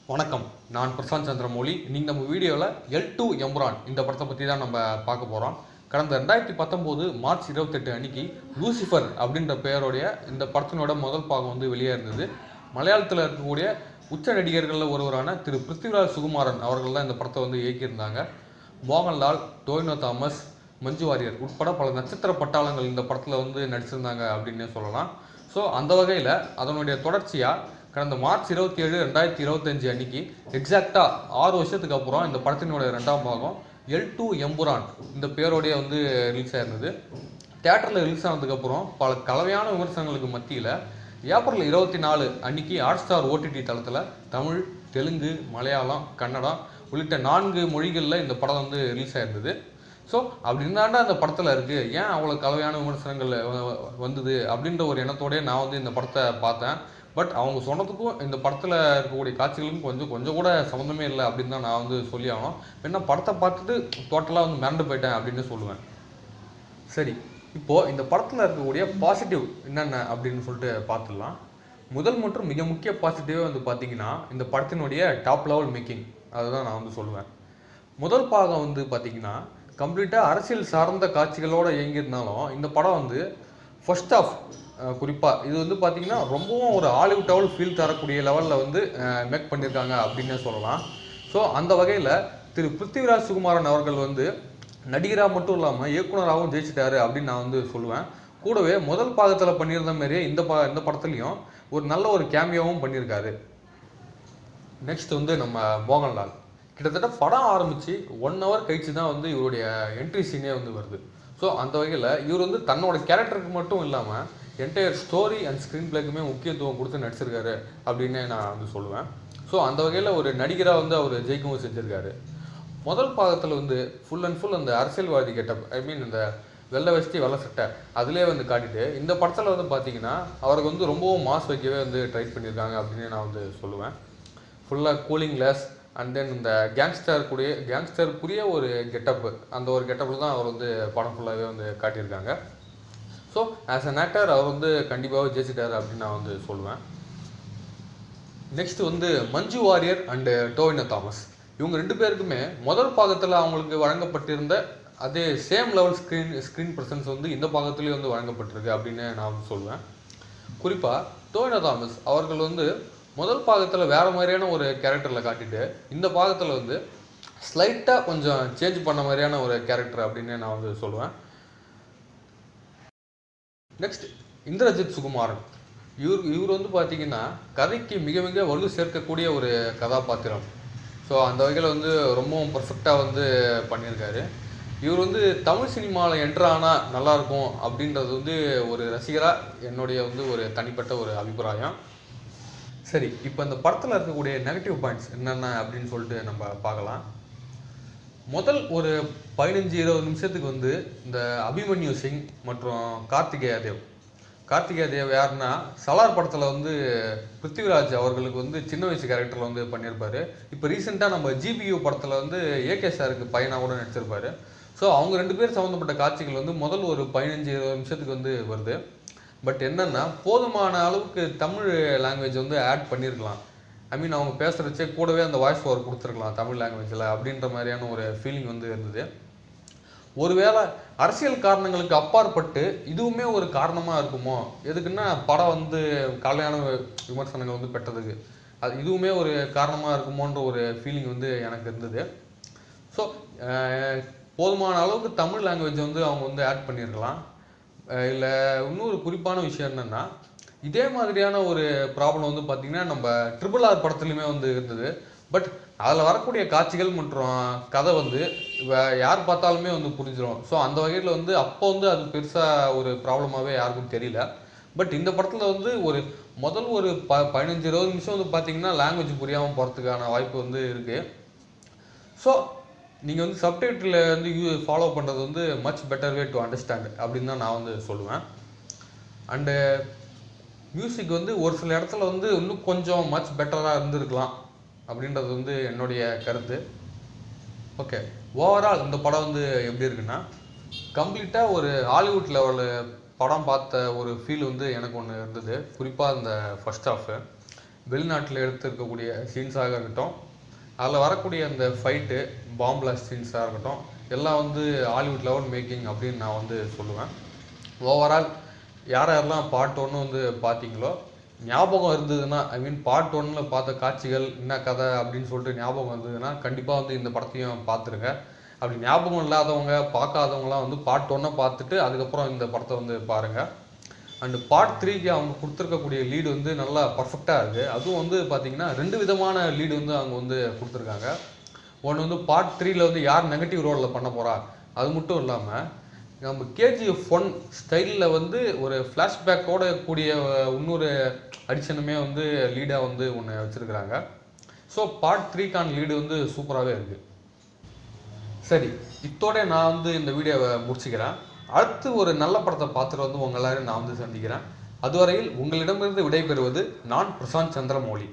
வணக்கம். நான் பிரசாந்த் சந்திரமௌலி. இன்னைக்கு நம்ம வீடியோவில் எல்2 எம்புரான் இந்த படத்தை பற்றி தான் நம்ம பார்க்க போகிறோம். கடந்த 2019 மார்ச் 28 அன்னைக்கு லூசிஃபர் அப்படின்ற பெயருடைய இந்த படத்தினோட முதல் பாகம் வந்து வெளியே இருந்தது. மலையாளத்தில் இருக்கக்கூடிய உச்ச நடிகர்களில் ஒருவரான திரு பிருத்திவிராஜ் சுகுமாரன் அவர்கள் தான் இந்த படத்தை வந்து இயக்கியிருந்தாங்க. மோகன்லால், டோவினோ தாமஸ், மஞ்சு வாரியர் உட்பட பல நட்சத்திர பட்டாளங்கள் இந்த படத்தில் வந்து நடிச்சிருந்தாங்க அப்படின்னே சொல்லலாம். ஸோ அந்த வகையில் அதனுடைய தொடர்ச்சியாக கடந்த மார்ச் 27, 2025 அன்னைக்கு எக்ஸாக்டாக 6 வருஷத்துக்கு அப்புறம் இந்த படத்தினுடைய 2ஆம் பாகம் எல்2 எம்புரான் இந்த பேரோடைய வந்து ரிலீஸ் ஆயிருந்தது. தியேட்டரில் ரிலீஸ் ஆனதுக்கப்புறம் பல கலவையான விமர்சனங்களுக்கு மத்தியில் ஏப்ரல் 24 அன்னைக்கு ஹாட்ஸ்டார் ஓடிடி தளத்தில் தமிழ், தெலுங்கு, மலையாளம், கன்னடம் உள்ளிட்ட 4 மொழிகளில் இந்த படம் வந்து ரிலீஸ் ஆயிருந்தது. ஸோ அப்படி இருந்தாண்டா அந்த படத்தில் இருக்குது, ஏன் அவ்வளோ கலவையான விமர்சனங்கள் வந்தது அப்படின்ற ஒரு எண்ணத்தோடய நான் வந்து இந்த படத்தை பார்த்தேன். பட் அவங்க சொன்னதுக்கும் இந்த படத்தில் இருக்கக்கூடிய காட்சிகளுக்கும் கொஞ்சம் கூட சம்மந்தமே இல்லை அப்படின்னு தான் நான் வந்து சொல்லி ஆகணும். ஏன்னா படத்தை பார்த்துட்டு டோட்டலாக வந்து மிரண்டு போயிட்டேன் அப்படின்னு சொல்லுவேன். சரி, இப்போது இந்த படத்தில் இருக்கக்கூடிய பாசிட்டிவ் என்னென்ன அப்படின்னு சொல்லிட்டு பார்த்துடலாம். முதல் மற்றும் மிக முக்கிய பாசிட்டிவே வந்து பார்த்திங்கன்னா இந்த படத்தினுடைய டாப் லெவல் மேக்கிங், அதுதான் நான் வந்து சொல்லுவேன். முதல் பாகம் வந்து பார்த்திங்கன்னா கம்ப்ளீட்டாக அரசியல் சார்ந்த காட்சிகளோடு இயங்கியிருந்தாலும் இந்த படம் வந்து ஃபர்ஸ்ட் ஆஃப் குறிப்பாக இது வந்து பார்த்திங்கன்னா ரொம்பவும் ஒரு ஹாலிவுட் லெவல் ஃபீல் தரக்கூடிய லெவலில் வந்து மேக் பண்ணியிருக்காங்க அப்படின்னே சொல்லலாம். ஸோ அந்த வகையில் திரு பிருத்திவிராஜ் சுகுமாரன் அவர்கள் வந்து நடிகராக மட்டும் இல்லாமல் இயக்குனராகவும் ஜெயிச்சிட்டாரு அப்படின்னு நான் வந்து சொல்லுவேன். கூடவே முதல் பாகத்தில் பண்ணியிருந்த மாதிரியே இந்த படத்துலையும் ஒரு நல்ல ஒரு கேமியாவும் பண்ணியிருக்காரு. நெக்ஸ்ட் வந்து நம்ம மோகன்லால் கிட்டத்தட்ட படம் ஆரம்பித்து 1 hour கழிச்சு தான் வந்து இவருடைய என்ட்ரி சீனே வந்து வருது. ஸோ அந்த வகையில் இவர் வந்து தன்னோட கேரக்டருக்கு மட்டும் இல்லாமல் என்டையர் ஸ்டோரி அண்ட் ஸ்க்ரீன் பிளேக்குமே முக்கியத்துவம் கொடுத்து நடிச்சிருக்காரு அப்படின்னு நான் வந்து சொல்லுவேன். ஸோ அந்த வகையில் ஒரு நடிகராக வந்து அவர் ஜெயிக்கவும் செஞ்சுருக்காரு. முதல் பாகத்தில் வந்து ஃபுல் அண்ட் ஃபுல் அந்த அரசியல்வாதி கெட்டப், இந்த வெள்ளை வெஸ்டி வெள்ளை சட்டை அதிலே வந்து காட்டிட்டு இந்த படத்தில் வந்து பார்த்திங்கன்னா அவருக்கு வந்து ரொம்பவும் மாஸ் வைக்கவே வந்து ட்ரை பண்ணியிருக்காங்க அப்படின்னு நான் வந்து சொல்லுவேன். ஃபுல்லாக கூலிங் கிளாஸ் அண்ட் தென் இந்த கேங்ஸ்டருக்குரிய ஒரு கெட்டப்பு, அந்த ஒரு கெட்டப்பில் தான் அவர் வந்து படம் ஃபுல்லாகவே வந்து காட்டியிருக்காங்க. ஸோ ஆஸ் அன் ஆக்டர் அவர் வந்து கண்டிப்பாக ஜெயிச்சிட்டார் அப்படின்னு நான் வந்து சொல்லுவேன். நெக்ஸ்ட் வந்து மஞ்சு வாரியர் அண்டு டோவினோ தாமஸ், இவங்க 2 பேருக்குமே முதல் பாகத்தில் அவங்களுக்கு வழங்கப்பட்டிருந்த அதே சேம் லெவல் ஸ்க்ரீன் ப்ரெசன்ஸ் வந்து இந்த பாகத்துலேயும் வந்து வழங்கப்பட்டிருக்கு அப்படின்னு நான் வந்து சொல்லுவேன். குறிப்பாக டோவினோ தாமஸ் அவர்கள் வந்து முதல் பாகத்தில் வேறு மாதிரியான ஒரு கேரக்டரில் காட்டிட்டு இந்த பாகத்தில் வந்து ஸ்லைட்டாக கொஞ்சம் சேஞ்ச் பண்ண மாதிரியான ஒரு கேரக்டர் அப்படின்னு நான் வந்து சொல்லுவேன். நெக்ஸ்ட் இந்திரஜித் சுகுமாரன், இவர் வந்து பார்த்திங்கன்னா கதைக்கு மிக மிக வலு சேர்க்கக்கூடிய ஒரு கதாபாத்திரம். ஸோ அந்த வகையில் வந்து ரொம்பவும் பர்ஃபெக்டாக வந்து பண்ணியிருக்காரு. இவர் வந்து தமிழ் சினிமாவில் என்ட்ரானால் நல்லாயிருக்கும் அப்படின்றது வந்து ஒரு ரசிகராக என்னுடைய வந்து ஒரு தனிப்பட்ட ஒரு அபிப்பிராயம். சரி, இப்போ இந்த படத்தில் இருக்கக்கூடிய நெகட்டிவ் பாயிண்ட்ஸ் என்னென்ன அப்படின்னு சொல்லிட்டு நம்ம பார்க்கலாம். முதல் ஒரு 15-20 நிமிஷத்துக்கு வந்து இந்த அபிமன்யு சிங் மற்றும் கார்த்திகேயா தேவ் யாருன்னா சலார் படத்தில் வந்து பிருத்திவிராஜ் அவர்களுக்கு வந்து சின்ன வயசு கேரக்டரில் வந்து பண்ணியிருப்பார். இப்போ ரீசெண்டாக நம்ம ஜிபியு படத்தில் வந்து ஏகே சாருக்கு பையனாக கூட நடிச்சிருப்பார். ஸோ அவங்க 2 பேர் சம்மந்தப்பட்ட காட்சிகள் வந்து முதல் ஒரு 15-20 நிமிஷத்துக்கு வந்து வருது. பட் என்னென்னா போதுமான அளவுக்கு தமிழ் லாங்குவேஜ் வந்து ஆட் பண்ணியிருக்கலாம். அவங்க பேசுகிறச்சே கூடவே அந்த வாய்ஸ் ஓவர் கொடுத்துருக்கலாம் தமிழ் லாங்குவேஜில் அப்படின்ற மாதிரியான ஒரு ஃபீலிங் வந்து இருந்தது. ஒருவேளை அரசியல் காரணங்களுக்கு அப்பாற்பட்டு இதுவுமே ஒரு காரணமாக இருக்குமோ, எதுக்குன்னா படம் வந்து கலையான விமர்சனங்கள் வந்து பெற்றதுக்கு இதுவுமே ஒரு காரணமாக இருக்குமோன்ற ஒரு ஃபீலிங் வந்து எனக்கு இருந்தது. ஸோ போதுமான அளவுக்கு தமிழ் லாங்குவேஜ் வந்து அவங்க வந்து ஆட் பண்ணியிருக்கலாம். இல்லை இன்னொரு குறிப்பான விஷயம் என்னென்னா, இதே மாதிரியான ஒரு ப்ராப்ளம் வந்து பார்த்திங்கன்னா நம்ம RRR படத்துலையுமே வந்து இருந்தது. பட் அதில் வரக்கூடிய காட்சிகள் மற்றும் கதை வந்து யார் பார்த்தாலுமே வந்து புரிஞ்சிடும். ஸோ அந்த வகையில் வந்து அப்போ வந்து அது பெருசாக ஒரு ப்ராப்ளமாகவே யாருக்கும் தெரியல. பட் இந்த படத்தில் வந்து முதல் ஒரு 15-20 நிமிஷம் வந்து பார்த்திங்கன்னா லாங்குவேஜ் புரியாமல் போகிறதுக்கான வாய்ப்பு வந்து இருக்குது. ஸோ நீங்கள் வந்து சப்டைட்டில் வந்து ஃபாலோ பண்ணுறது வந்து much better way to understand அப்படின்னு தான் நான் வந்து சொல்லுவேன். அண்டு மியூசிக் வந்து ஒரு சில இடத்துல வந்து இன்னும் கொஞ்சம் மச் பெட்டராக இருந்திருக்கலாம் அப்படின்றது வந்து என்னுடைய கருத்து. ஓகே, ஓவரால் இந்த படம் வந்து எப்படி இருக்குன்னா கம்ப்ளீட்டாக ஒரு ஹாலிவுட் லெவலில் படம் பார்த்த ஒரு ஃபீல் வந்து எனக்கு ஒன்று இருந்தது. குறிப்பாக இந்த ஃபர்ஸ்ட் ஹாஃபு வெளிநாட்டில் எடுத்திருக்கக்கூடிய சீன்ஸாக இருக்கட்டும், அதில் வரக்கூடிய அந்த ஃபைட்டு பாம் பிளாஸ்ட் சீன்ஸாக இருக்கட்டும், எல்லாம் வந்து ஹாலிவுட் லெவல் மேக்கிங் அப்படின்னு நான் வந்து சொல்லுவேன். ஓவரால் யாரெல்லாம் பார்ட் 1 வந்து பார்த்தீங்களோ ஞாபகம் இருந்ததுன்னா, ஐ மீன் பார்ட் 1ல் பார்த்த காட்சிகள் என்ன கதை அப்படின்னு சொல்லிட்டு ஞாபகம் இருந்ததுன்னா கண்டிப்பாக வந்து இந்த படத்தையும் பார்த்துருங்க. அப்படி ஞாபகம் இல்லாதவங்க பார்க்காதவங்களாம் வந்து பார்ட் 1 பார்த்துட்டு அதுக்கப்புறம் இந்த படத்தை வந்து பாருங்கள். அண்டு பார்ட் 3க்கு அவங்க கொடுத்துருக்கக்கூடிய லீடு வந்து நல்லா பர்ஃபெக்டாக இருக்குது. அதுவும் வந்து பார்த்திங்கன்னா 2 விதமான லீடு வந்து அவங்க வந்து கொடுத்துருக்காங்க. ஒன்று வந்து பார்ட் 3ல் வந்து யார் நெகட்டிவ் ரோலில் பண்ண போகிறா, அது மட்டும் இல்லாமல் நம்ம கேஜிஎஃப் 1 ஸ்டைலில் வந்து ஒரு ஃப்ளாஷ்பேக்கோட கூடிய இன்னொரு அடிஷனுமே வந்து லீடாக வந்து ஒன்று வச்சுருக்குறாங்க. ஸோ பார்ட் 3க்கான லீடு வந்து சூப்பராகவே இருக்குது. சரி, இத்தோட நான் வந்து இந்த வீடியோவை முடிச்சுக்கிறேன். அடுத்து ஒரு நல்ல படத்தை பார்த்துட்டு வந்து உங்கள் எல்லாரையும் நான் வந்து சந்திக்கிறேன். அதுவரையில் உங்களிடமிருந்து விடைபெறுவது நான் பிரசாந்த் சந்திரமௌலி.